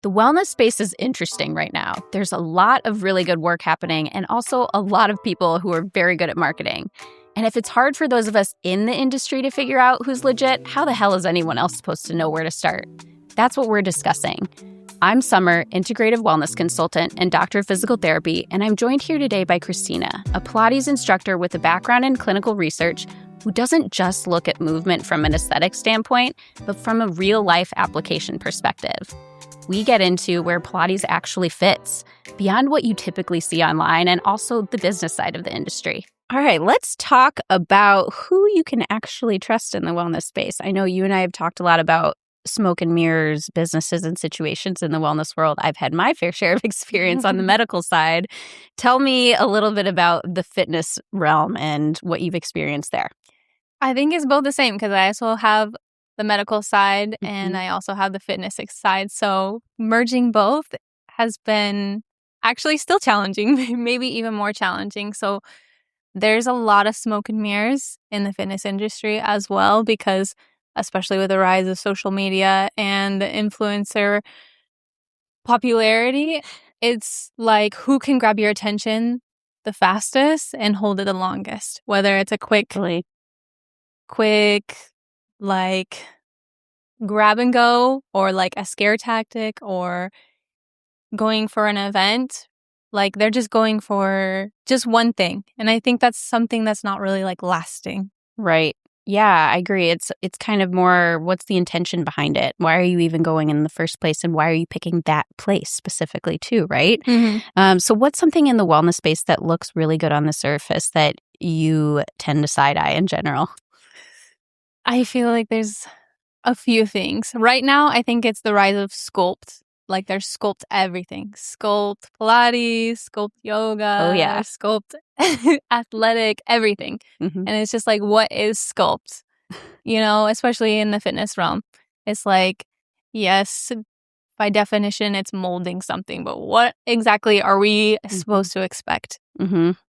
The wellness space is interesting right now. There's a lot of really good work happening and also a lot of people who are very good at marketing. And if it's hard for those of us in the industry to figure out who's legit, how the hell is anyone else supposed to know where to start? That's what we're discussing. I'm Summer, Integrative Wellness Consultant and Doctor of Physical Therapy, and I'm joined here today by Christina, a Pilates instructor with a background in clinical research who doesn't just look at movement from an aesthetic standpoint, but from a real-life application perspective. We get into where Pilates actually fits, beyond what you typically see online, and also the business side of the industry. All right, let's talk about who you can actually trust in the wellness space. I know you and I have talked a lot about smoke and mirrors, businesses and situations in the wellness world. I've had my fair share of experience on the medical side. Tell me a little bit about the fitness realm and what you've experienced there. I think it's both the same because I also have the medical side and I also have the fitness side. So merging both has been actually still challenging, maybe even more challenging. So there's a lot of smoke and mirrors in the fitness industry as well, because especially with the rise of social media and the influencer popularity, it's like who can grab your attention the fastest and hold it the longest, whether it's a quick like grab and go or like a scare tactic or going for an event. Like they're just going for just one thing. And I think that's something that's not really like lasting. Right. Yeah, I agree. It's kind of more, what's the intention behind it? Why are you even going in the first place? And why are you picking that place specifically too, right? So what's something in the wellness space that looks really good on the surface that you tend to side-eye in general? I feel like there's a few things. Right now, I think it's the rise of Sculpt. Like there's Sculpt everything. Sculpt Pilates, Sculpt yoga, Oh, yeah. Sculpt athletic, everything. And it's just like, what is Sculpt? You know, especially in the fitness realm. It's like, yes, by definition, it's molding something. But what exactly are we supposed to expect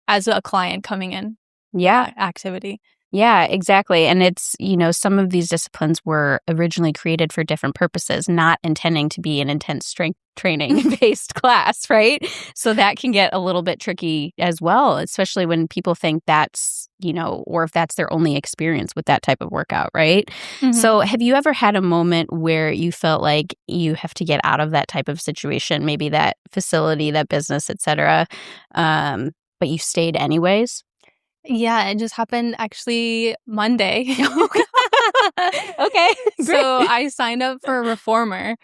as a client coming in? Yeah. Activity. Yeah, exactly. And it's, some of these disciplines were originally created for different purposes, not intending to be an intense strength training based class, right? So that can get a little bit tricky as well, especially when people think that's, or if that's their only experience with that type of workout, right? So have you ever had a moment where you felt like you have to get out of that type of situation, maybe that facility, that business, et cetera, but you stayed anyways? Yeah, it just happened actually Monday. Okay. So I signed up for a reformer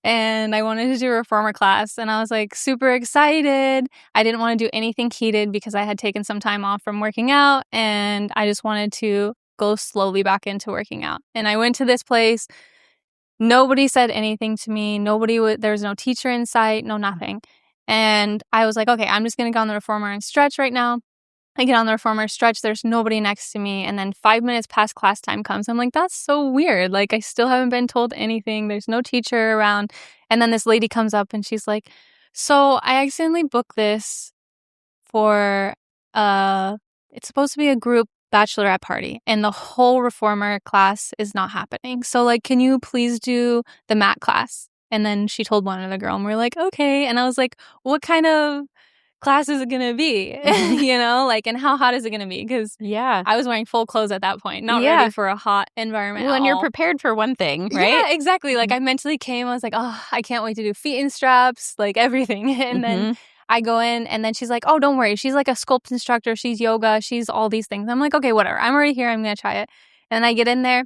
and I wanted to do a reformer class and I was like super excited. I didn't want to do anything heated because I had taken some time off from working out and I just wanted to go slowly back into working out. And I went to this place. Nobody said anything to me. There was no teacher in sight, no nothing. And I was like, okay, I'm just going to go on the reformer and stretch right now. I get on the reformer, stretch, there's nobody next to me, and then 5 minutes past class time comes. I'm like, that's so weird. Like, I still haven't been told anything. There's no teacher around. And then this lady comes up and she's like, so I accidentally booked this for, it's supposed to be a group bachelorette party, and the whole reformer class is not happening. So, like, can you please do the mat class? And then she told one other girl, and we're like, okay. And I was like, what kind of class is it going to be? And how hot is it going to be? Because I was wearing full clothes at that point, not ready for a hot environment. Well, and you're prepared for one thing, right? Yeah, exactly. Like I mentally came, I was like, oh, I can't wait to do feet in straps, like everything. And then I go in and then she's like, oh, don't worry. She's like a Sculpt instructor. She's yoga. She's all these things. I'm like, okay, whatever. I'm already here. I'm going to try it. And I get in there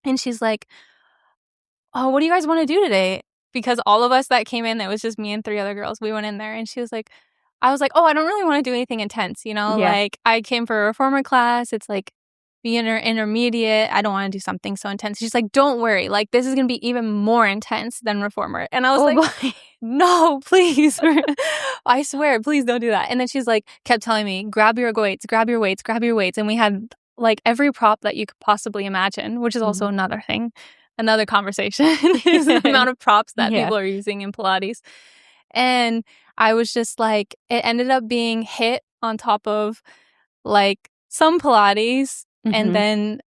and she's like, oh, what do you guys want to do today? Because all of us that came in, it was just me and 3 other girls. We went in there and she was like, I was like, oh, I don't really want to do anything intense, Like I came for a reformer class. It's like beginner, intermediate. I don't want to do something so intense. She's like, don't worry. Like this is going to be even more intense than reformer. And I was like, no, please. I swear, please don't do that. And then she's like, kept telling me, grab your weights, grab your weights, grab your weights. And we had like every prop that you could possibly imagine, which is also another thing, another conversation is the amount of props that people are using in Pilates. And I was just like, it ended up being hit on top of like some Pilates and then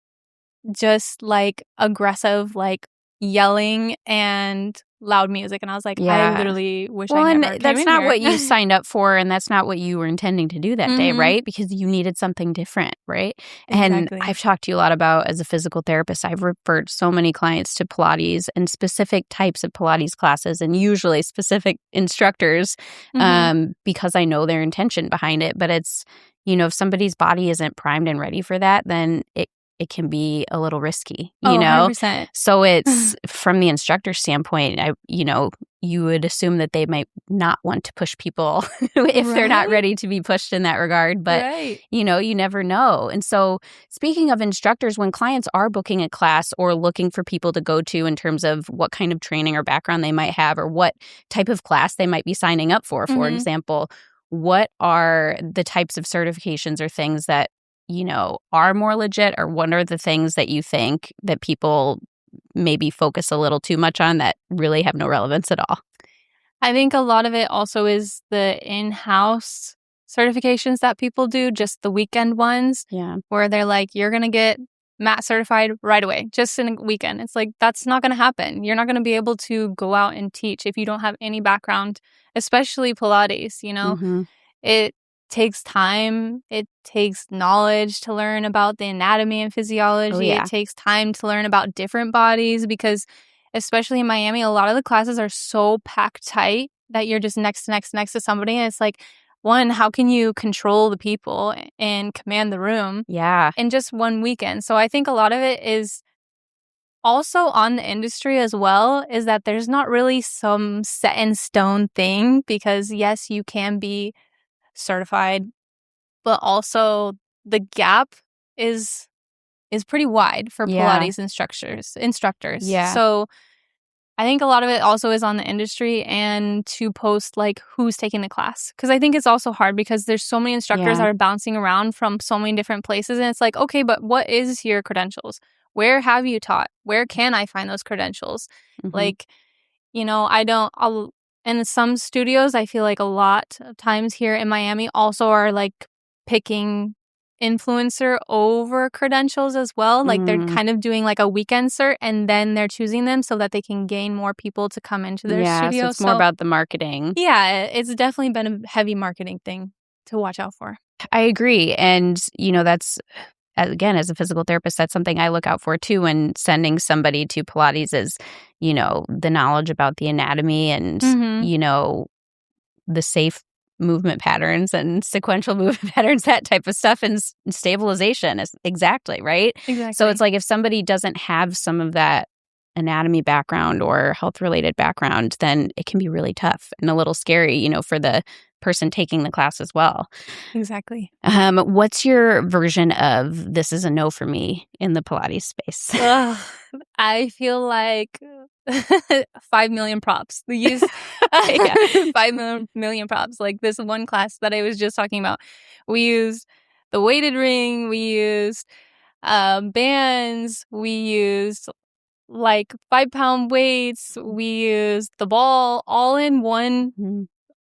just like aggressive, like yelling and loud music. And I was like, I Yeah. literally wish Well, I and never came that's in not here. what you signed up for, and that's not what you were intending to do that day, Mhm. right? Because you needed something different, right? And Exactly. I've talked to you a lot about, as a physical therapist, I've referred so many clients to Pilates and specific types of Pilates classes, and usually specific instructors, Mhm. because I know their intention behind it. But it's, if somebody's body isn't primed and ready for that, then it can be a little risky, Oh, 100%. So it's from the instructor standpoint, you would assume that they might not want to push people if they're not Right? ready to be pushed in that regard. But, Right. you never know. And so, speaking of instructors, when clients are booking a class or looking for people to go to in terms of what kind of training or background they might have or what type of class they might be signing up for Mhm. example, what are the types of certifications or things that, are more legit, or what are the things that you think that people maybe focus a little too much on that really have no relevance at all? I think a lot of it also is the in-house certifications that people do, just the weekend ones, Yeah. where they're like, you're going to get mat certified right away, just in a weekend. It's like, that's not going to happen. You're not going to be able to go out and teach if you don't have any background, especially Pilates, Mhm. It takes time. It takes knowledge to learn about the anatomy and Oh, physiology. It yeah. takes time to learn about different bodies because, especially in Miami, a lot of the classes are so packed tight that you're just next to somebody. And it's like, one, how can you control the people and command the room Yeah. in just one weekend? So I think a lot of it is also on the industry as well, is that there's not really some set in stone thing because, yes, you can be certified, but also the gap is pretty wide for Yeah. Pilates instructors. Yeah. So I think a lot of it also is on the industry and to post like who's taking the class. Because I think it's also hard because there's so many instructors Yeah. that are bouncing around from so many different places. And it's like, okay, but what is your credentials? Where have you taught? Where can I find those credentials? Mhm. Like, I don't, and some studios, I feel like a lot of times here in Miami also are like picking influencer over credentials as well. Like they're Mm. kind of doing like a weekend cert and then they're choosing them so that they can gain more people to come into their Yeah, so studio. it's more So about the marketing. yeah, it's definitely been a heavy marketing thing to watch out for. I agree, and, that's again, as a physical therapist, that's something I look out for too when sending somebody to Pilates is, the knowledge about the anatomy and, Mm-hmm. the safe movement patterns and sequential movement patterns, that type of stuff, and stabilization is exactly, right? So it's Exactly. like if somebody doesn't have some of that anatomy background or health-related background, then it can be really tough and a little scary, for the person taking the class as well. Exactly. What's your version of "this is a no for me" in the Pilates space? Ugh, I feel like 5 million props. We use Yeah. 5 million props. Like this one class that I was just talking about, we used the weighted ring, we used bands, we used like 5 pound weights, we used the ball all in one. Mhm.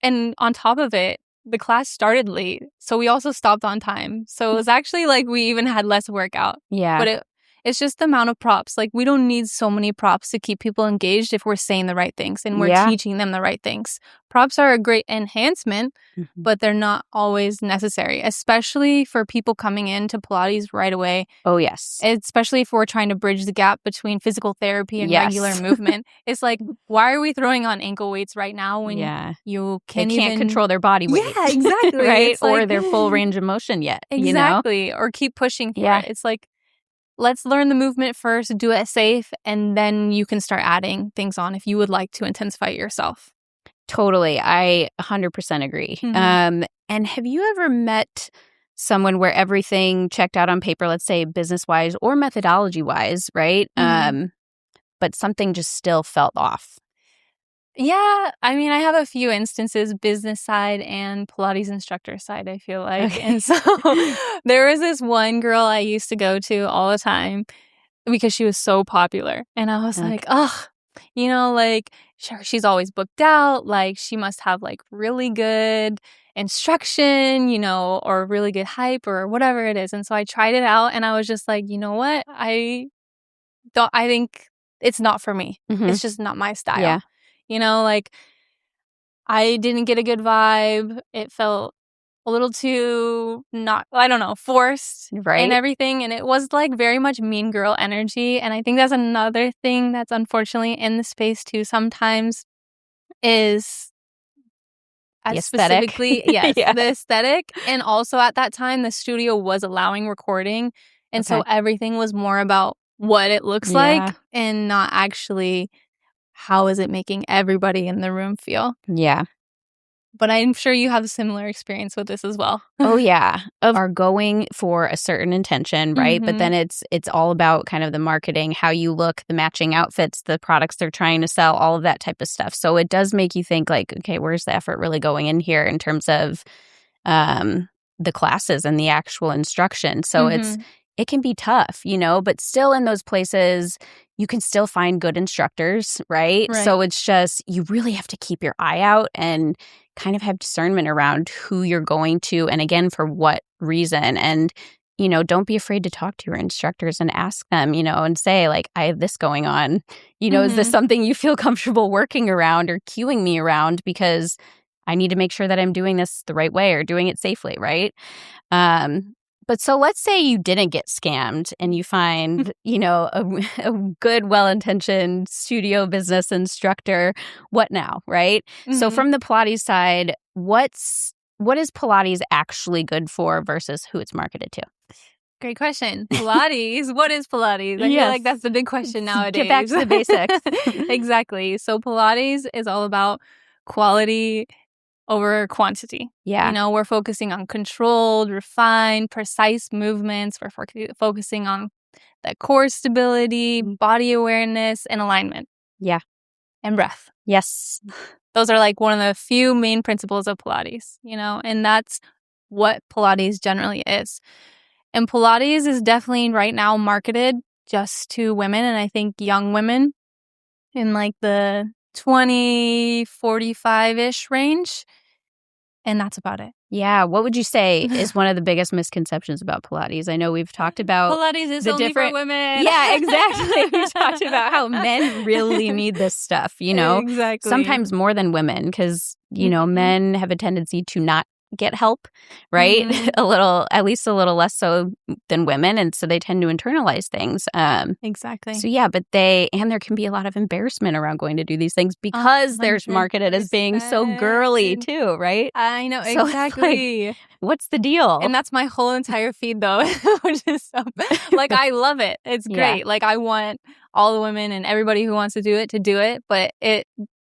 And on top of it, the class started late, so we also stopped on time. So it was actually like we even had less workout. Yeah. But it's just the amount of props. Like we don't need so many props to keep people engaged if we're saying the right things and we're Yeah. teaching them the right things. Props are a great enhancement, Mhm. but they're not always necessary, especially for people coming into Pilates right away. Oh, yes. Especially if we're trying to bridge the gap between physical therapy and regular Yes. movement. It's like, why are we throwing on ankle weights right now when Yeah. you They can't can't even... control their body weight. Yeah, exactly. Right? It's Or like... their full range of motion yet, Exactly. Or keep pushing for Yeah. it. It's like, let's learn the movement first, do it safe, and then you can start adding things on if you would like to intensify it yourself. Totally. I 100% agree. Mhm. And have you ever met someone where everything checked out on paper, let's say business-wise or methodology-wise, right? Mhm. But something just still felt off? Yeah, I mean, I have a few instances, business side and Pilates instructor side, I feel like. Okay. And so there was this one girl I used to go to all the time because she was so popular. And I was like, Okay. ugh, like she's always booked out. Like she must have like really good instruction, or really good hype or whatever it is. And so I tried it out and I was just like, you know what? I think it's not for me. Mhm. It's just not my style. Yeah. You know, like I didn't get a good vibe. It felt a little too not, I don't know, forced and Right? everything. And it was like very much mean girl energy. And I think that's another thing that's unfortunately in the space too sometimes is The as aesthetic. specifically, yes, Yeah. the aesthetic. And also at that time, the studio was allowing recording. And so Okay. everything was more about what it looks Yeah. like and not actually how is it making everybody in the room feel. Yeah. But I'm sure you have a similar experience with this as well. Oh yeah, are going for a certain intention, right? But then it's all about kind of the marketing, how you look, the matching outfits, the products they're trying to sell, all of that type of stuff. So it does make you think like, okay, where's the effort really going in here in terms of the classes and the actual instruction? So it can be tough, but still in those places you can still find good instructors, right? Right. So it's just you really have to keep your eye out and kind of have discernment around who you're going to and again for what reason. And don't be afraid to talk to your instructors and ask them, and say like, I have this going on, is this something you feel comfortable working around or cueing me around, because I need to make sure that I'm doing this the right way or doing it safely, right? But so let's say you didn't get scammed and you find, a good, well-intentioned studio business instructor. What now, right? So from the Pilates side, what is Pilates actually good for versus who it's marketed to? Great question. Pilates. What is Pilates? I feel like that's the big question nowadays. Get back to the basics. Exactly. So Pilates is all about quality over quantity. Yeah. We're focusing on controlled, refined, precise movements. We're focusing on the core stability, body awareness, and alignment. Yeah. And breath. Yes. Those are like one of the few main principles of Pilates, and that's what Pilates generally is. And Pilates is definitely right now marketed just to women, and I think young women in like the 20, 45-ish range. And that's about it. Yeah. What would you say is one of the biggest misconceptions about Pilates? I know we've talked about Pilates is only for women. Yeah, exactly. We've talked about how men really need this stuff, Exactly. sometimes more than women because, men have a tendency to not get help, right? At least a little less so than women. And so they tend to internalize things. Exactly. So yeah, but there can be a lot of embarrassment around going to do these things because they're marketed as being so girly too, right? I know, So exactly. like, what's the deal? And that's my whole entire feed though, which is like, I love it. It's great. Yeah. Like I want all the women and everybody who wants to do it, but it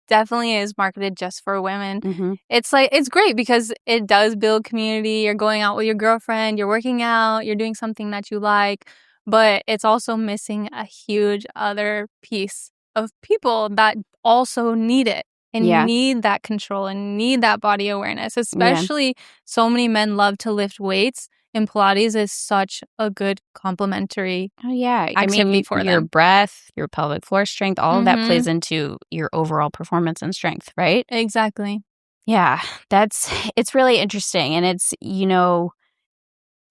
definitely is marketed just for women. It's like, it's great because it does build community. You're going out with your girlfriend, you're working out, you're doing something that you like, but it's also missing a huge other piece of people that also need it and need that control and need that body awareness, especially so many men love to lift weights. And Pilates is such a good complementary activity for them. Your breath, your pelvic floor strength, all of that plays into your overall performance and strength, right? Exactly. Yeah, it's really interesting. And it's,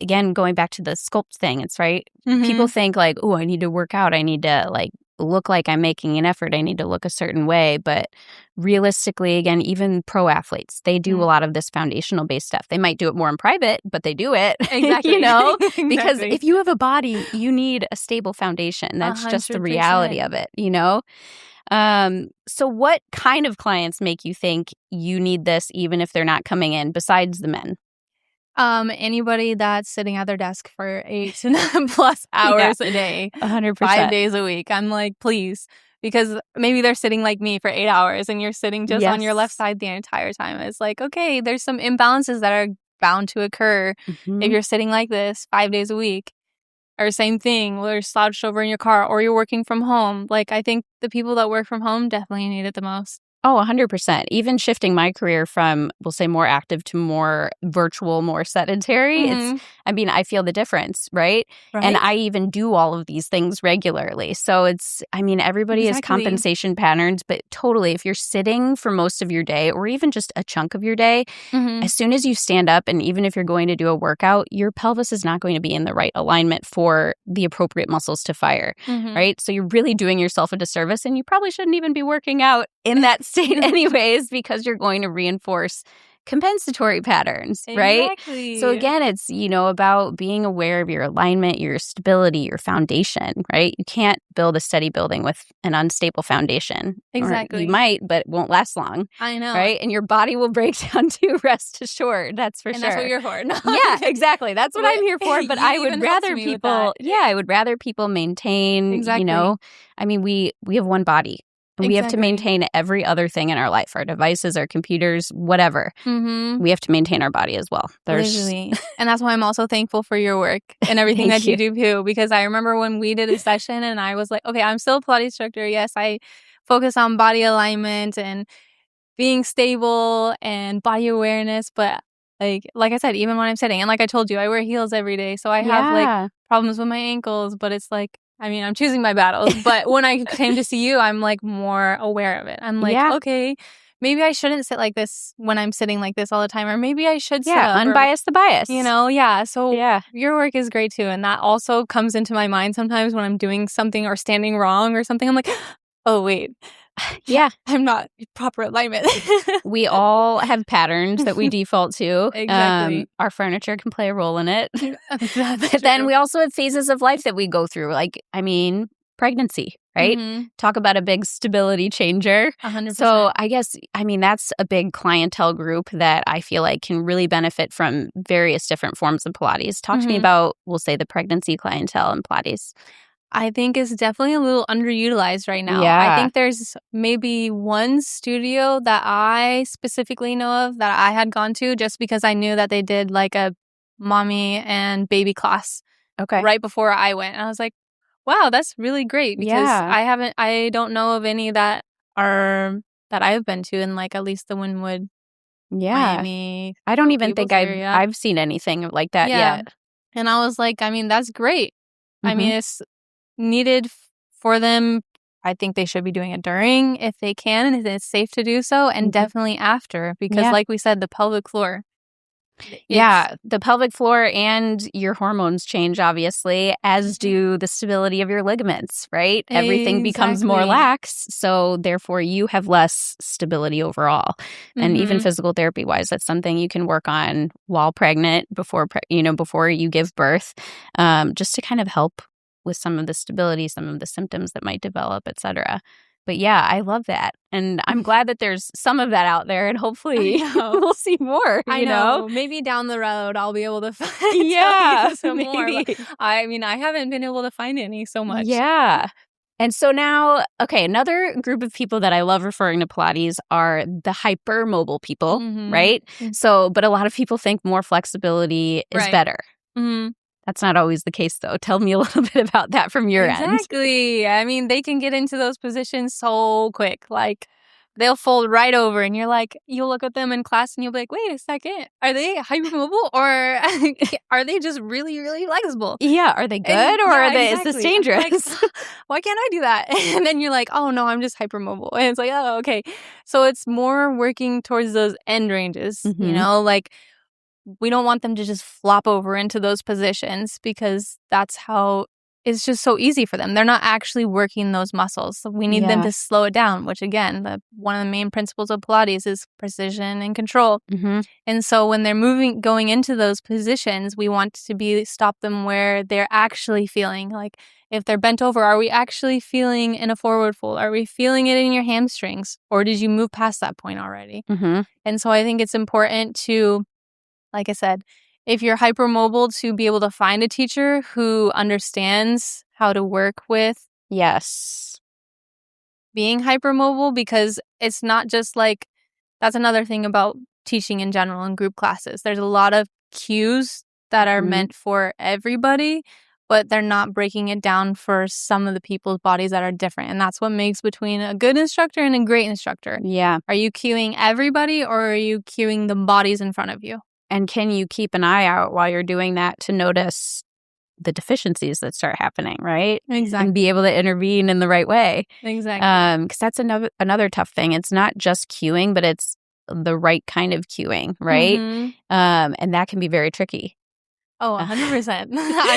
again, going back to the Sculpt thing, it's right. People think like, oh, I need to work out. I need to like look like I'm making an effort. I need to look a certain way. But realistically, again, even pro athletes, they do a lot of this foundational based stuff. They might do it more in private, but they do it. Exactly. Because if you have a body, you need a stable foundation. That's just the reality of it, So what kind of clients make you think you need this, even if they're not coming in, besides the men? Anybody that's sitting at their desk for 8 plus hours a day, 100%. 5 days a week. I'm like, please, because maybe they're sitting like me for 8 hours and you're sitting just on your left side the entire time. It's like, okay, there's some imbalances that are bound to occur if you're sitting like this 5 days a week. Or same thing, whether you're slouched over in your car or you're working from home. Like, I think the people that work from home definitely need it the most. Oh, 100%. Even shifting my career from, we'll say, more active to more virtual, more sedentary, I feel the difference, right? And I even do all of these things regularly. So everybody has compensation patterns, but totally, if you're sitting for most of your day or even just a chunk of your day, as soon as you stand up, and even if you're going to do a workout, your pelvis is not going to be in the right alignment for the appropriate muscles to fire, right? So you're really doing yourself a disservice, and you probably shouldn't even be working out in that state anyways, because you're going to reinforce compensatory patterns, right? Exactly. So again, it's, about being aware of your alignment, your stability, your foundation, right? You can't build a steady building with an unstable foundation. Exactly. Or you might, but it won't last long. I know. Right? And your body will break down too, rest assured. That's for sure. And that's what you're for. No, yeah, exactly. That's what I'm here for. But I would rather people maintain, we have one body. And we have to maintain every other thing in our life, our devices, our computers, whatever. We have to maintain our body as well. Literally. And that's why I'm also thankful for your work and everything that you do too. Because I remember when we did a session and I was like, okay, I'm still a Pilates instructor. Yes, I focus on body alignment and being stable and body awareness. But like I said, even when I'm sitting, and like I told you, I wear heels every day. So I have problems with my ankles, but it's like, I'm choosing my battles, but when I came to see you, I'm like more aware of it. I'm like, okay, maybe I shouldn't sit like this when I'm sitting like this all the time, or maybe I should sit up. Unbiased the bias. So your work is great too. And that also comes into my mind sometimes when I'm doing something or standing wrong or something. I'm like, oh, wait. Yeah. I'm not proper alignment. We all have patterns that we default to. Exactly. Our furniture can play a role in it. But then we also have phases of life that we go through. Pregnancy, right? Talk about a big stability changer. 100%. So I guess, that's a big clientele group that I feel like can really benefit from various different forms of Pilates. Talk to me about, we'll say, the pregnancy clientele in Pilates. I think it's definitely a little underutilized right now. Yeah. I think there's maybe one studio that I specifically know of that I had gone to just because I knew that they did like a mommy and baby class right before I went. And I was like, wow, that's really great because I don't know of any that I've been to in like at least the Wynwood, Miami. I don't even think I've seen anything like that yet. And I was like, that's great. It's needed for them. I think they should be doing it during if they can and it's safe to do so, and definitely after because like we said, the pelvic floor. The pelvic floor and your hormones change, obviously, as do the stability of your ligaments, right? Everything becomes more lax, so therefore you have less stability overall. And even physical therapy-wise, that's something you can work on while pregnant, before you give birth, just to kind of help with some of the stability, some of the symptoms that might develop, etc. But I love that. And I'm glad that there's some of that out there, and hopefully we'll see more. I know. Maybe down the road I'll be able to find some more. But I haven't been able to find any so much. Yeah. And so now, another group of people that I love referring to Pilates are the hypermobile people, right? So, but a lot of people think more flexibility is better. That's not always the case, though. Tell me a little bit about that from your end. Exactly. They can get into those positions so quick. Like, they'll fold right over, and you'll look at them in class, and you'll be like, wait a second. Are they hypermobile, or are they just really, really flexible? Yeah. Are they good, or is this dangerous? Why can't I do that? And then you're like, oh, no, I'm just hypermobile. And it's like, oh, okay. So it's more working towards those end ranges, we don't want them to just flop over into those positions because that's how it's just so easy for them. They're not actually working those muscles. So we need them to slow it down, which again, one of the main principles of Pilates is precision and control. And so when they're going into those positions, we want to stop them where they're actually feeling. Like if they're bent over, are we actually feeling in a forward fold? Are we feeling it in your hamstrings? Or did you move past that point already? And so I think it's important to, like I said, if you're hypermobile, to be able to find a teacher who understands how to work with being hypermobile, because it's not just like, that's another thing about teaching in general in group classes. There's a lot of cues that are meant for everybody, but they're not breaking it down for some of the people's bodies that are different. And that's what makes between a good instructor and a great instructor. Yeah. Are you cueing everybody, or are you cueing the bodies in front of you? And can you keep an eye out while you're doing that to notice the deficiencies that start happening, right? Exactly. And be able to intervene in the right way. Exactly. Because that's another tough thing. It's not just cueing, but it's the right kind of cueing, right? And that can be very tricky. Oh, 100%. I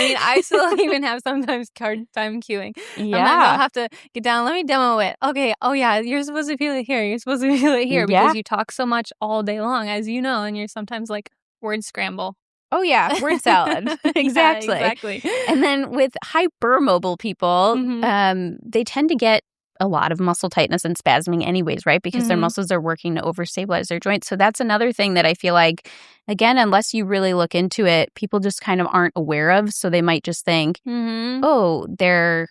mean, I still even have sometimes hard time cueing. Sometimes Yeah. I'll have to get down. Let me demo it. Okay. Oh, yeah. You're supposed to feel it here. You're supposed to feel it here. Yeah. Because you talk so much all day long, as you know, and you're sometimes like word scramble. Oh, yeah. Word salad. Exactly. Yeah, exactly. And then with hypermobile people, they tend to get a lot of muscle tightness and spasming anyways, right? Because their muscles are working to overstabilize their joints. So that's another thing that I feel like, again, unless you really look into it, people just kind of aren't aware of. So they might just think, oh, their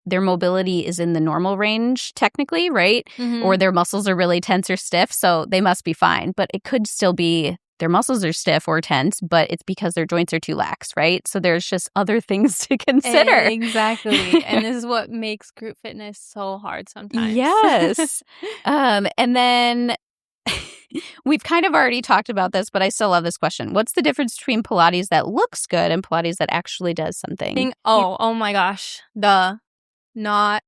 mobility is in the normal range technically, right? Or their muscles are really tense or stiff, so they must be fine. But it could still be their muscles are stiff or tense, but it's because their joints are too lax, right? So there's just other things to consider. Exactly. And this is what makes group fitness so hard sometimes. Yes. And then we've kind of already talked about this, but I still love this question. What's the difference between Pilates that looks good and Pilates that actually does something? Oh my gosh. Not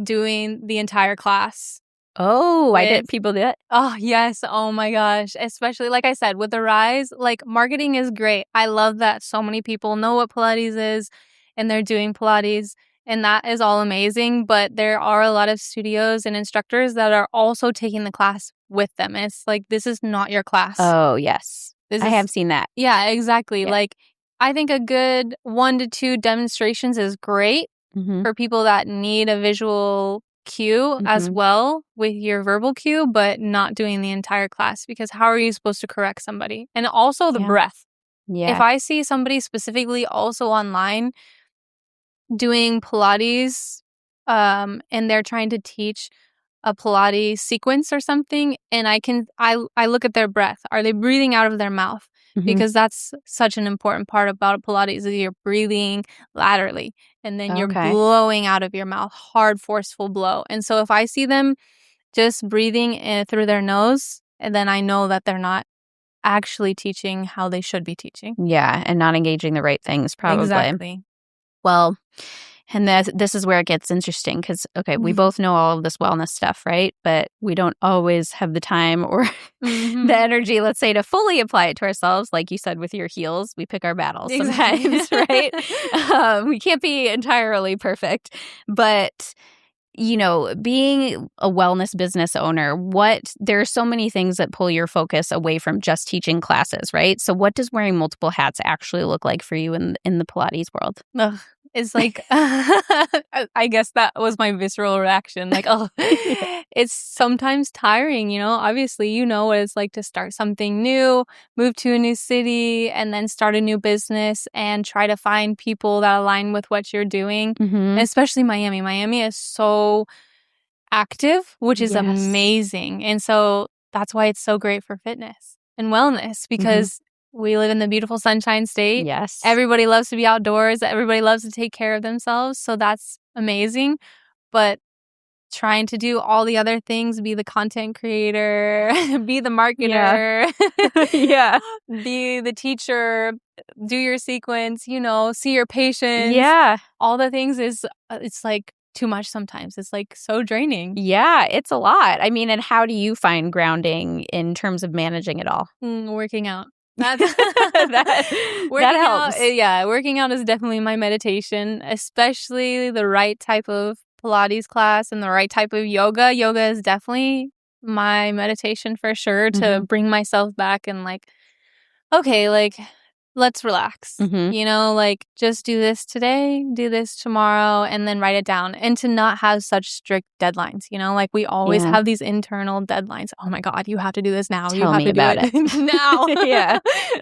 doing the entire class. Oh, why didn't people do it? Oh, yes. Oh, my gosh. Especially, like I said, with the rise, like marketing is great. I love that so many people know what Pilates is and they're doing Pilates. And that is all amazing. But there are a lot of studios and instructors that are also taking the class with them. And it's like, this is not your class. Oh, yes. I have seen that. Yeah, exactly. Yeah. Like, I think a good 1 to 2 demonstrations is great for people that need a visual cue as well with your verbal cue, but not doing the entire class, because how are you supposed to correct somebody? And also the breath. Yeah. If I see somebody specifically also online doing Pilates and they're trying to teach a Pilates sequence or something, and I look at their breath. Are they breathing out of their mouth? Because that's such an important part about Pilates, is you're breathing laterally and then you're blowing out of your mouth, hard, forceful blow. And so if I see them just breathing through their nose, and then I know that they're not actually teaching how they should be teaching. Yeah, and not engaging the right things, probably. Exactly. Well, and this is where it gets interesting because, we both know all of this wellness stuff, right? But we don't always have the time or the energy, let's say, to fully apply it to ourselves. Like you said with your heels, we pick our battles sometimes, right? We can't be entirely perfect. But, being a wellness business owner, there are so many things that pull your focus away from just teaching classes, right? So what does wearing multiple hats actually look like for you in the Pilates world? Ugh. It's like, I guess that was my visceral reaction. Like, it's sometimes tiring, Obviously, you know what it's like to start something new, move to a new city, and then start a new business and try to find people that align with what you're doing. And especially Miami. Miami is so active, which is amazing. And so that's why it's so great for fitness and wellness, because we live in the beautiful Sunshine State. Yes. Everybody loves to be outdoors. Everybody loves to take care of themselves. So that's amazing. But trying to do all the other things, be the content creator, be the marketer, be the teacher, do your sequence, see your patients. Yeah. All the things it's like too much sometimes. It's like so draining. Yeah, it's a lot. I mean, and how do you find grounding in terms of managing it all? Working out. That helps. Working out is definitely my meditation, especially the right type of Pilates class and the right type of yoga. Yoga is definitely my meditation for sure, to bring myself back and let's relax. Just do this today, do this tomorrow, and then write it down. And to not have such strict deadlines, we always have these internal deadlines. Oh my God, you have to do this now. Tell you have me to do about it now. Yeah.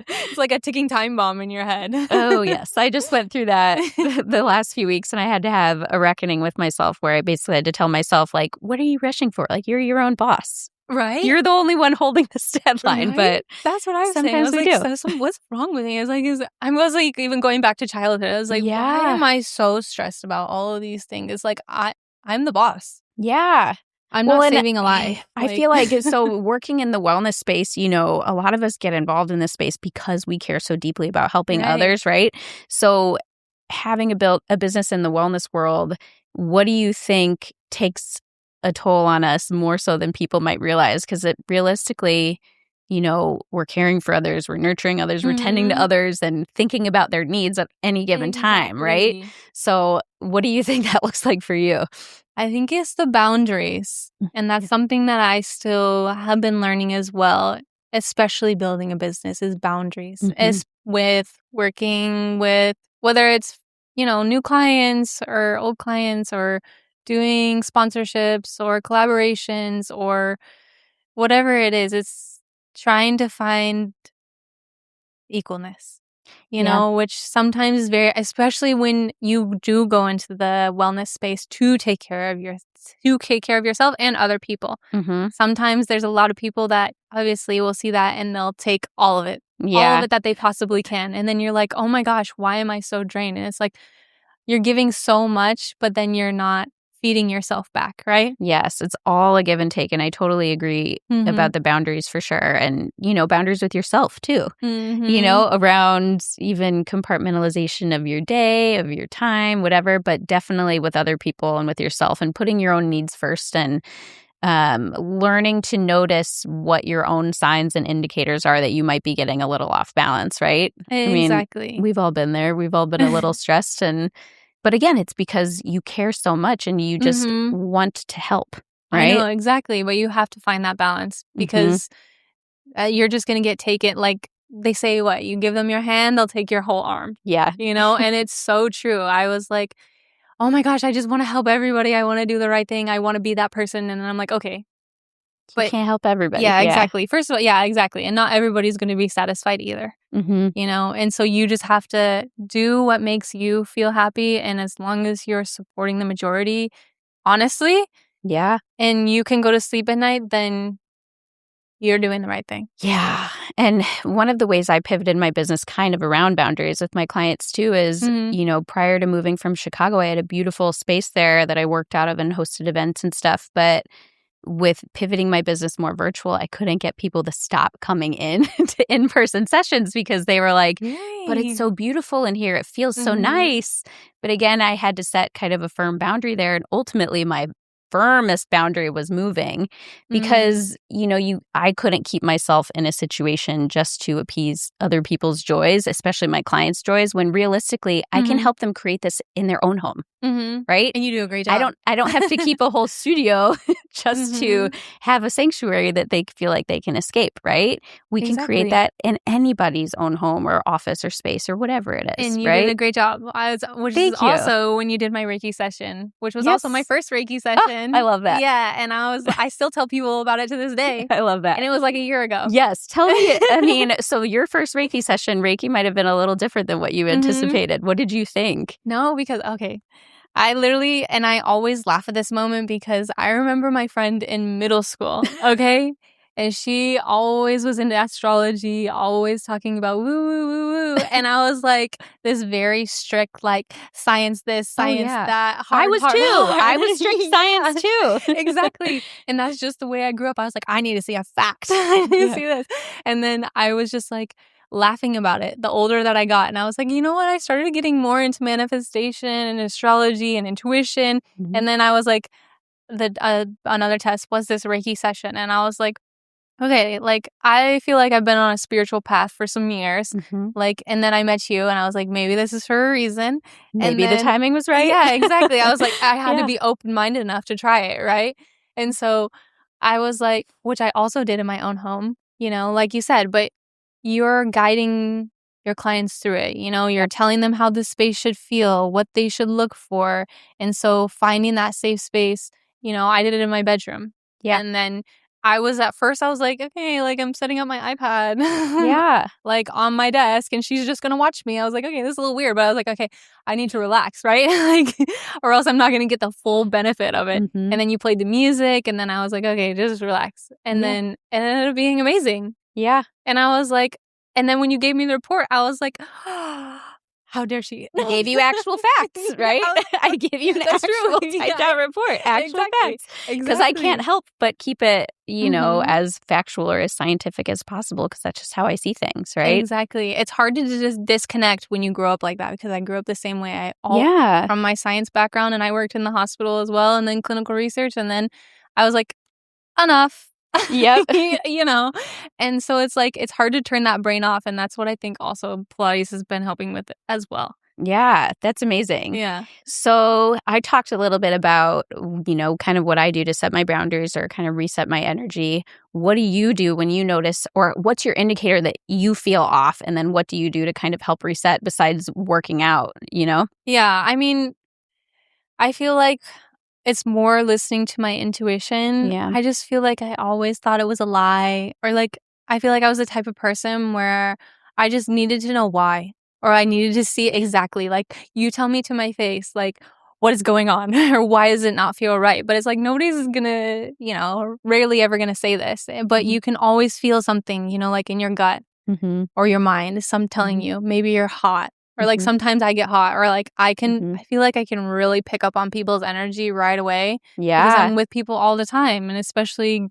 It's like a ticking time bomb in your head. Oh, yes. I just went through that the last few weeks, and I had to have a reckoning with myself where I basically had to tell myself, what are you rushing for? You're your own boss. Right? You're the only one holding this deadline, Right? but that's what I was saying. I sometimes was we like, do. what's wrong with me? I was like, even going back to childhood, I was like, why Yeah. am I so stressed about all of these things? It's like, I'm the boss. Yeah. I'm Well, not and saving a life. I feel like so working in the wellness space, you know, a lot of us get involved in this space because we care so deeply about helping Right. others, right? So having built a business in the wellness world, what do you think takes a toll on us more so than people might realize? Because it realistically, you know, we're caring for others, we're nurturing others, we're tending to Mhm. others and thinking about their needs at any given time, right? Exactly. So what do you think that looks like for you? I think it's the boundaries. And that's something that I still have been learning as well, especially building a business, is boundaries. Mhm. It's with working with, whether it's, new clients or old clients, or doing sponsorships or collaborations or whatever it is. It's trying to find equalness, Yeah. which sometimes is very, especially when you do go into the wellness space to take care of yourself and other people. Mm-hmm. Sometimes there's a lot of people that obviously will see that and they'll take all of it Yeah. that they possibly can. And then you're like, oh my gosh, why am I so drained? And it's like, you're giving so much, but then you're not feeding yourself back, right? Yes, it's all a give and take. And I totally agree about the boundaries for sure. And, you know, boundaries with yourself too, you know, around even compartmentalization of your day, of your time, whatever, but definitely with other people and with yourself and putting your own needs first and learning to notice what your own signs and indicators are that you might be getting a little off balance, right? Exactly. I mean, we've all been there. We've all been a little stressed but again, it's because you care so much and you just want to help, right? I know, exactly. But you have to find that balance because you're just going to get taken. Like they say, what? You give them your hand, they'll take your whole arm. Yeah. And it's so true. I was like, oh my gosh, I just want to help everybody. I want to do the right thing. I want to be that person. And then I'm like, okay. You can't help everybody. Yeah, exactly. First of all, yeah, exactly. And not everybody's going to be satisfied either. Mm-hmm. And so you just have to do what makes you feel happy. And as long as you're supporting the majority, honestly, Yeah. and you can go to sleep at night, then you're doing the right thing. Yeah. And one of the ways I pivoted my business kind of around boundaries with my clients too is, you know, prior to moving from Chicago, I had a beautiful space there that I worked out of and hosted events and stuff. But with pivoting my business more virtual, I couldn't get people to stop coming in to in-person sessions because they were like, but it's so beautiful in here. It feels so nice. But again, I had to set kind of a firm boundary there. And ultimately, my firmest boundary was moving because, you know, I couldn't keep myself in a situation just to appease other people's joys, especially my clients' joys, when realistically, I can help them create this in their own home. Right? And you do a great job. I don't have to keep a whole studio just to have a sanctuary that they feel like they can escape, right? We can create that in anybody's own home or office or space or whatever it is, and you right? did a great job. Thank you. Also when you did my Reiki session, which was also my first Reiki session. I love that. Yeah, and I still tell people about it to this day. I love that. And it was like a year ago. Yes. Tell me, I mean, so your first Reiki session, Reiki might have been a little different than what you anticipated. What did you think? No, because, okay. I always laugh at this moment because I remember my friend in middle school, okay? And she always was into astrology, always talking about woo, woo, woo, woo. And I was like this very strict, like science this, science that. I was too. I was strict science too. Exactly. And that's just the way I grew up. I was like, I need to see a fact. I need to see this. And then I was just like, laughing about it the older that I got. And I was like, you know what? I started getting more into manifestation and astrology and intuition. And then I was like, another test was this Reiki session. And I was like, okay, like, I feel like I've been on a spiritual path for some years. Like, and then I met you and I was like, maybe this is for a reason. Maybe the timing was right. Yeah, exactly. I was like, I had to be open-minded enough to try it, right? And so I was like, which I also did in my own home, like you said, but you're guiding your clients through it. You're telling them how the space should feel, what they should look for. And so finding that safe space, I did it in my bedroom. Yeah. And then I was like, okay, like I'm setting up my iPad. Yeah. Like on my desk and she's just going to watch me. I was like, okay, this is a little weird, but I was like, okay, I need to relax, right? Like, or else I'm not going to get the full benefit of it. Mm-hmm. And then you played the music and then I was like, okay, just relax. And then it ended up being amazing. Yeah. And I was like, and then when you gave me the report, I was like, how dare she? I gave you actual facts, right? I give you an actual typed out report, actual facts. Because I can't help but keep it, as factual or as scientific as possible because that's just how I see things, right? Exactly. It's hard to just disconnect when you grow up like that because I grew up the same way. From my science background and I worked in the hospital as well and then clinical research and then I was like, enough. Yep. And so it's like, it's hard to turn that brain off. And that's what I think also Pilates has been helping with as well. Yeah, that's amazing. Yeah. So I talked a little bit about, kind of what I do to set my boundaries or kind of reset my energy. What do you do when you notice, or what's your indicator that you feel off? And then what do you do to kind of help reset besides working out, Yeah. I mean, I feel like it's more listening to my intuition. Yeah. I just feel like I always thought it was a lie. Or like, I feel like I was the type of person where I just needed to know why. Or I needed to see exactly, like, you tell me to my face, like, what is going on? Or why does it not feel right? But it's like, nobody's gonna, rarely ever gonna say this. But you can always feel something, like in your gut or your mind, some telling you, maybe you're hot. Or like sometimes I get hot or like I feel like I can really pick up on people's energy right away. Yeah. Because I'm with people all the time. And especially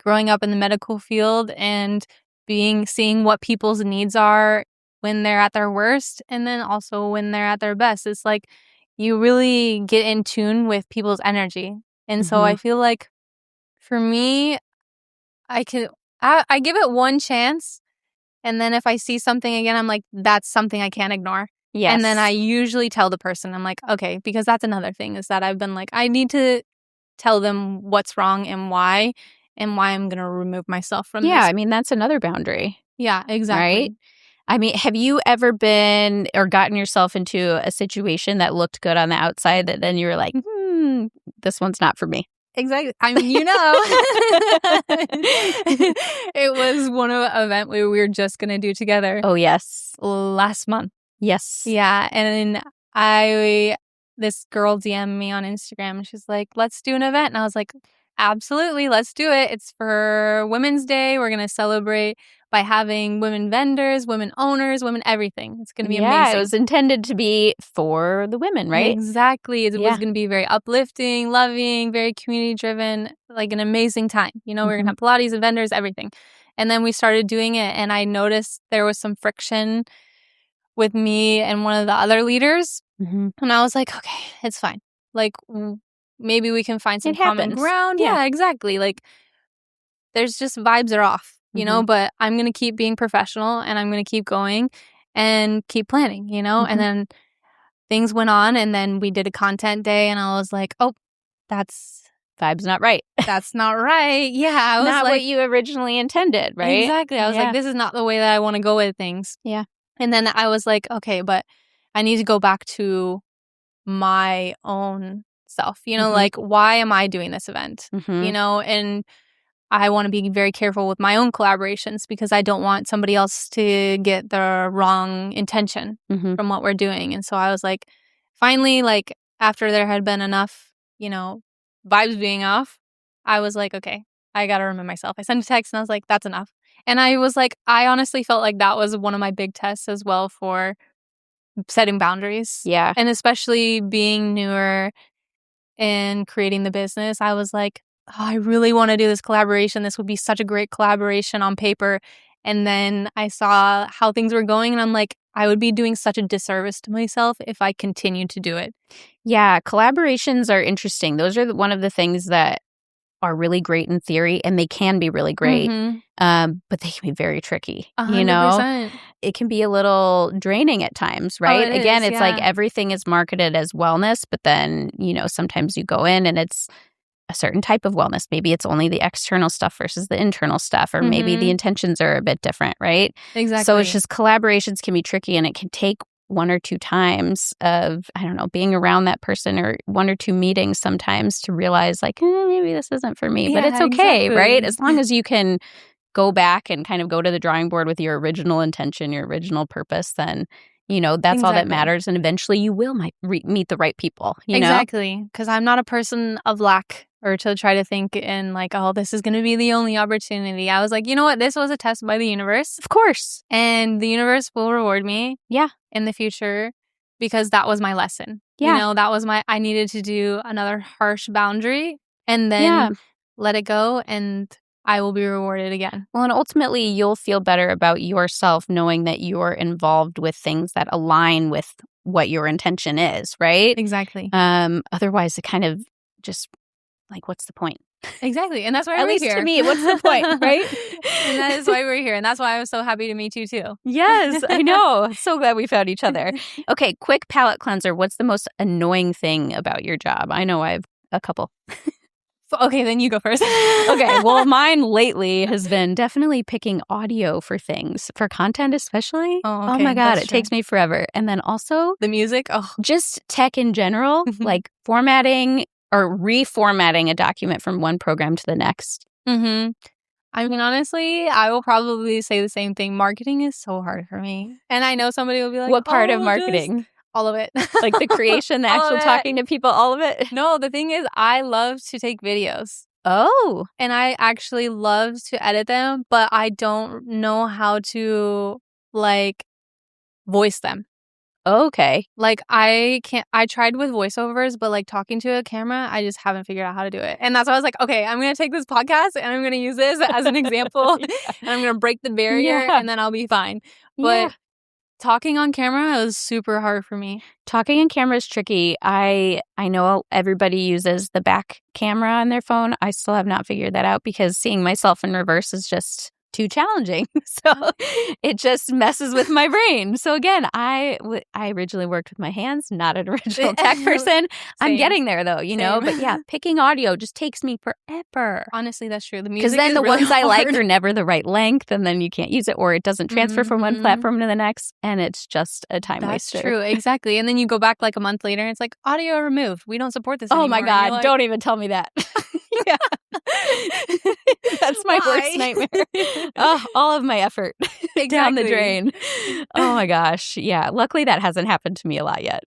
growing up in the medical field and seeing what people's needs are when they're at their worst and then also when they're at their best. It's like you really get in tune with people's energy. And so I feel like for me, I give it one chance. And then if I see something again, I'm like, that's something I can't ignore. Yes. And then I usually tell the person, I'm like, okay, because that's another thing is that I've been like, I need to tell them what's wrong and why I'm going to remove myself from this. Yeah, I mean, that's another boundary. Yeah, exactly. Right? I mean, have you ever been or gotten yourself into a situation that looked good on the outside that then you were like, this one's not for me? Exactly. I mean, it was one event we were just going to do together. Oh, yes. Last month. Yes. Yeah. And this girl DM'd me on Instagram and she's like, let's do an event. And I was like, absolutely, let's do it. It's for Women's Day. We're going to celebrate by having women vendors, women owners, women everything. It's going to be amazing. Yeah, it was intended to be for the women, right? Exactly. It was going to be very uplifting, loving, very community-driven, like an amazing time. We're going to have Pilates and vendors, everything. And then we started doing it, and I noticed there was some friction with me and one of the other leaders. And I was like, okay, it's fine. Like, maybe we can find some common ground. Yeah, exactly. Like, there's just vibes are off. But I'm going to keep being professional and I'm going to keep going and keep planning, and then things went on and then we did a content day and I was like, oh, that's vibe's not right. That's not right. Yeah. I was not like, what you originally intended, right? Exactly. I was like, this is not the way that I want to go with things. Yeah. And then I was like, okay, but I need to go back to my own self, like, why am I doing this event? And I want to be very careful with my own collaborations because I don't want somebody else to get the wrong intention from what we're doing. And so I was like, finally, like after there had been enough, vibes being off, I was like, okay, I got to remove myself. I sent a text and I was like, that's enough. And I was like, I honestly felt like that was one of my big tests as well for setting boundaries. Yeah. And especially being newer and creating the business, I was like, oh, I really want to do this collaboration. This would be such a great collaboration on paper. And then I saw how things were going and I'm like, I would be doing such a disservice to myself if I continued to do it. Yeah, collaborations are interesting. Those are one of the things that are really great in theory and they can be really great, but they can be very tricky. 100%. It can be a little draining at times, right? Again, it's like everything is marketed as wellness, but then, sometimes you go in and it's a certain type of wellness. Maybe it's only the external stuff versus the internal stuff, or maybe the intentions are a bit different, right? Exactly. So it's just collaborations can be tricky and it can take one or two times of, I don't know, being around that person or one or two meetings sometimes to realize like, maybe this isn't for me. But it's okay, right? As long as you can go back and kind of go to the drawing board with your original intention, your original purpose, then, that's all that matters. And eventually you will meet the right people, you know? Exactly. Because I'm not a person of lack or to try to think in like, oh, this is going to be the only opportunity. I was like, you know what? This was a test by the universe. Of course. And the universe will reward me. Yeah. In the future because that was my lesson. Yeah. That was I needed to do another harsh boundary and then let it go and I will be rewarded again. Well, and ultimately, you'll feel better about yourself knowing that you're involved with things that align with what your intention is, right? Exactly. Otherwise, it kind of just like, what's the point? Exactly. And that's why At we're least here. to me, what's the point, right? And that is why we're here. And that's why I was so happy to meet you too. Yes, I know. So glad we found each other. Okay, quick palate cleanser. What's the most annoying thing about your job? I know I have a couple. Okay, then you go first. Okay, well, mine lately has been definitely picking audio for things, for content especially. Oh, okay, my God, it true. takes me forever. And then also the music. Oh, just tech in general, like formatting or reformatting a document from one program to the next. Mm-hmm. I mean, honestly, I will probably say the same thing. Marketing is so hard for me. And I know somebody will be like, what part of marketing? All of it. Like the creation, the actual talking to people, all of it? No, the thing is, I love to take videos. Oh. And I actually love to edit them, but I don't know how to, like, voice them. Okay. Like, I tried with voiceovers, but, like, talking to a camera, I just haven't figured out how to do it. And that's why I was like, okay, I'm going to take this podcast and I'm going to use this as an example. And I'm going to break the barrier and then I'll be fine. But talking on camera is super hard for me. Talking on camera is tricky. I know everybody uses the back camera on their phone. I still have not figured that out because seeing myself in reverse is just too challenging. So it just messes with my brain. So again, I originally worked with my hands, not an original tech person. I'm getting there though, you know? But yeah, picking audio just takes me forever. Honestly, that's true. The music because then the really ones hard. I like are never the right length, and then you can't use it, or it doesn't transfer from one platform to the next, and it's just a time waster. That's true, exactly. And then you go back like a month later, and it's like audio removed. We don't support this anymore. Oh my God! Don't even tell me that. Yeah, that's my worst nightmare. Oh, all of my effort down the drain. Oh my gosh! Yeah, luckily that hasn't happened to me a lot yet.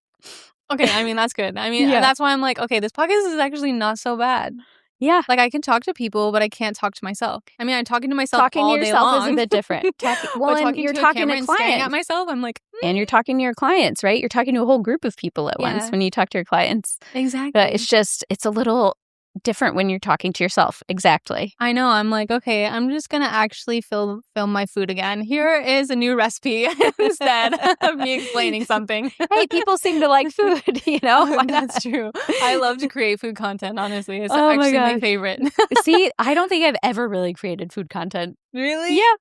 Okay, I mean that's good. I mean, and that's why I'm like, okay, this podcast is actually not so bad. Yeah. Like, I can talk to people, but I can't talk to myself. I mean, I'm talking to myself talking all to day yourself long. is a bit different. But you're talking to clients. Staring at myself, I'm like... And you're talking to your clients, right? You're talking to a whole group of people at once when you talk to your clients. Exactly. But it's a little different when you're talking to yourself. Exactly. I know. I'm like, okay, I'm just going to actually film my food again. Here is a new recipe instead of me explaining something. Hey, people seem to like food, you know? That's true. I love to create food content, honestly. It's actually my favorite. See, I don't think I've ever really created food content. Really? Yeah.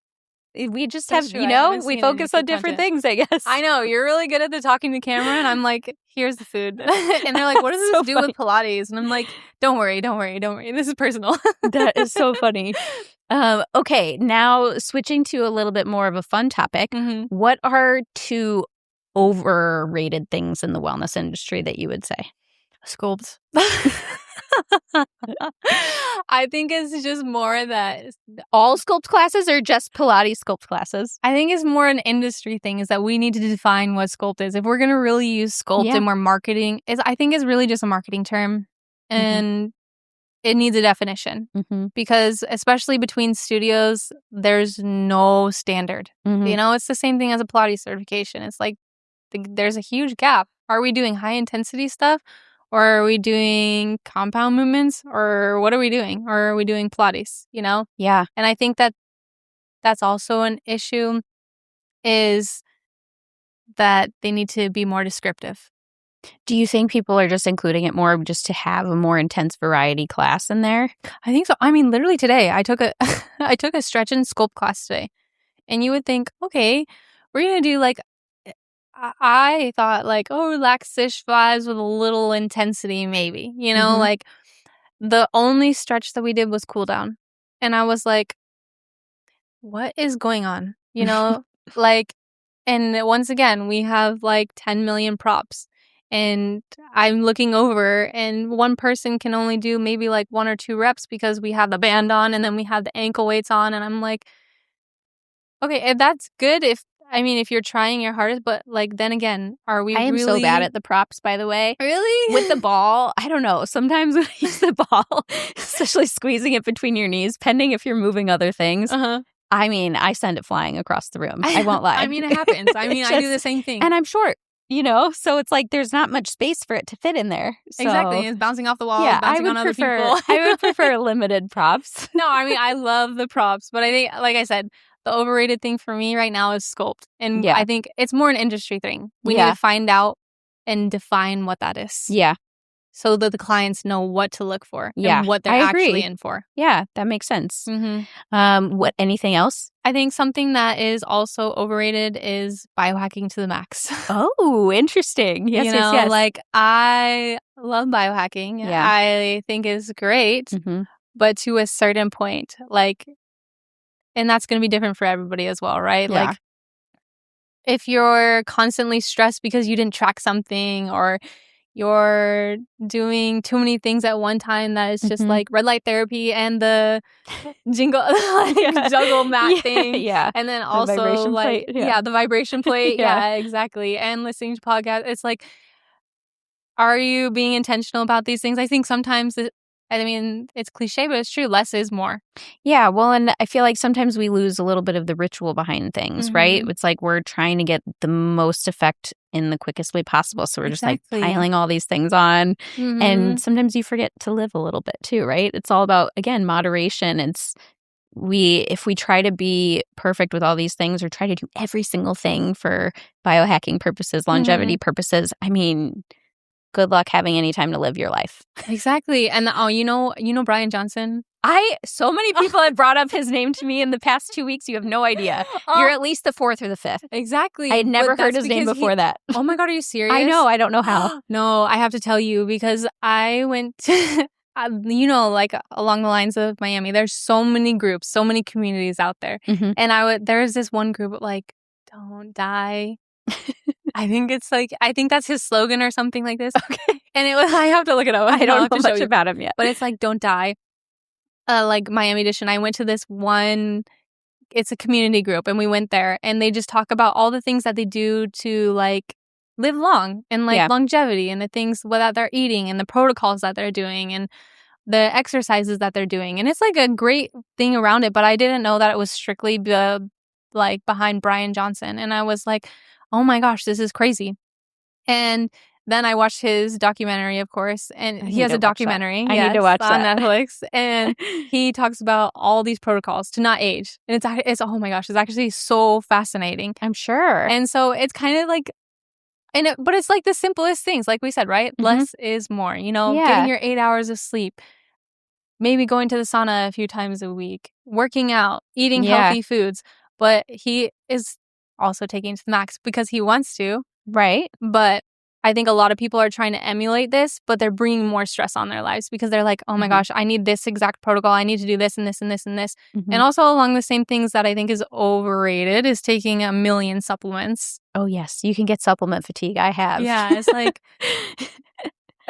We just have, true. We focus on different things, I guess. I know. You're really good at the talking to camera, and I'm like, here's the food. And they're like, what does this do with Pilates? And I'm like, don't worry. This is personal. That is so funny. Okay, now switching to a little bit more of a fun topic. Mm-hmm. What are two overrated things in the wellness industry that you would say? Sculpt. I think it's just more that all Sculpt classes or just Pilates Sculpt classes? I think it's more an industry thing, is that we need to define what Sculpt is. If we're going to really use Sculpt and we're marketing, I think it's really just a marketing term, and it needs a definition because especially between studios, there's no standard. You know, it's the same thing as a Pilates certification. It's like there's a huge gap. Are we doing high intensity stuff? Or are we doing compound movements? Or what are we doing? Or are we doing Pilates, you know? Yeah. And I think that that's also an issue, is that they need to be more descriptive. Do you think people are just including it more just to have a more intense variety class in there? I think so. I mean, literally today, I took a stretch and sculpt class today. And you would think, okay, we're going to do like... I thought like, relax-ish vibes with a little intensity maybe, you know, like the only stretch that we did was cool down. And I was like, what is going on? You know, like And once again, we have like 10 million props. And I'm looking over and one person can only do maybe like 1 or 2 reps because we have the band on and then we have the ankle weights on. And I'm like, okay, that's good if you're trying your hardest, but like then again, are we I am really... so bad at the props, by the way. Really? With the ball, I don't know. Sometimes when I use the ball, especially squeezing it between your knees, pending if you're moving other things, I send it flying across the room. I won't lie. It happens. I do the same thing. And I'm short, so it's like there's not much space for it to fit in there. So, exactly. It's bouncing off the wall, bouncing on other people. I would prefer limited props. No, I love the props, but I think, like I said, the overrated thing for me right now is Sculpt. And I think it's more an industry thing. We need to find out and define what that is. Yeah. So that the clients know what to look for and what they're actually in for. Yeah, that makes sense. Anything else? I think something that is also overrated is biohacking to the max. Oh, interesting. Yes, yes. Like I love biohacking. Yeah. I think it's great, but to a certain point, like, and that's going to be different for everybody as well, right? Yeah. Like if you're constantly stressed because you didn't track something or you're doing too many things at one time that is just like red light therapy and the jingle juggle mat thing. Yeah. And then also like the vibration plate. Yeah, exactly. And listening to podcasts. It's like, are you being intentional about these things? I think sometimes it's cliche, but it's true. Less is more. Yeah. Well, and I feel like sometimes we lose a little bit of the ritual behind things, right? It's like we're trying to get the most effect in the quickest way possible. So we're just like piling all these things on. And sometimes you forget to live a little bit too, right? It's all about, again, moderation. If we try to be perfect with all these things or try to do every single thing for biohacking purposes, longevity purposes, good luck having any time to live your life. Exactly. And you know Brian Johnson? So many people have brought up his name to me in the past 2 weeks. You have no idea. You're at least the 4th or the 5th. Exactly. I had never heard his name before that. Oh my God, are you serious? I know. I don't know how. No, I have to tell you because I went to, like along the lines of Miami, there's so many groups, so many communities out there. And there's this one group like, don't die. I think that's his slogan or something like this. Okay. And I have to look it up. I don't know much about him yet. But it's like, don't die. Like Miami Edition, I went to this one, it's a community group, and we went there, and they just talk about all the things that they do to like live long and like longevity and the things that they're eating and the protocols that they're doing and the exercises that they're doing. And it's like a great thing around it, but I didn't know that it was strictly like behind Brian Johnson. And I was like, oh my gosh, this is crazy. And then I watched his documentary, of course, and he has a documentary. I need to watch on that. Netflix, and he talks about all these protocols to not age, and it's oh my gosh, it's actually so fascinating. I'm sure. And so it's kind of like, but it's like the simplest things, like we said, right? Less is more. Getting your 8 hours of sleep, maybe going to the sauna a few times a week, working out, eating healthy foods. But he is also taking it to the max because he wants to, right? But I think a lot of people are trying to emulate this, but they're bringing more stress on their lives because they're like, oh my gosh, I need this exact protocol. I need to do this and this and this and this. And also along the same things that I think is overrated is taking a million supplements. Oh, yes. You can get supplement fatigue. I have. Yeah. It's like,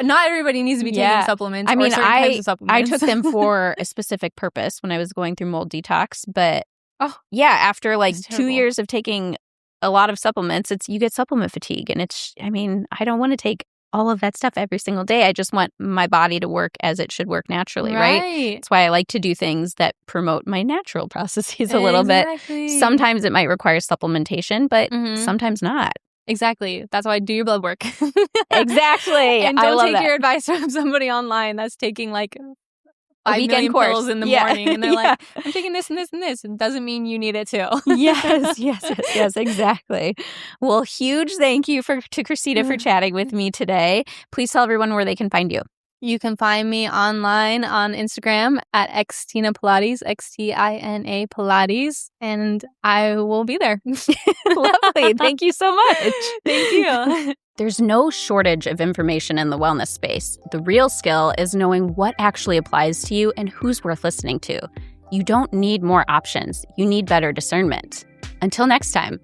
not everybody needs to be taking supplements. I mean, types of supplements. I took them for a specific purpose when I was going through mold detox. But after like 2 years of taking a lot of supplements, you get supplement fatigue. And I don't want to take all of that stuff every single day. I just want my body to work as it should work naturally, right? That's why I like to do things that promote my natural processes a little bit. Sometimes it might require supplementation, but sometimes not. Exactly. That's why I do your blood work. Exactly. And don't take your advice from somebody online that's taking like 5 million pills in the morning, and they're like, I'm taking this and this and this. It doesn't mean you need it too. Yes, exactly. Well, huge thank you to Christina for chatting with me today. Please tell everyone where they can find you. You can find me online on Instagram at Xtina Pilates, XTINA Pilates, and I will be there. Lovely. Thank you so much. Thank you. There's no shortage of information in the wellness space. The real skill is knowing what actually applies to you and who's worth listening to. You don't need more options. You need better discernment. Until next time.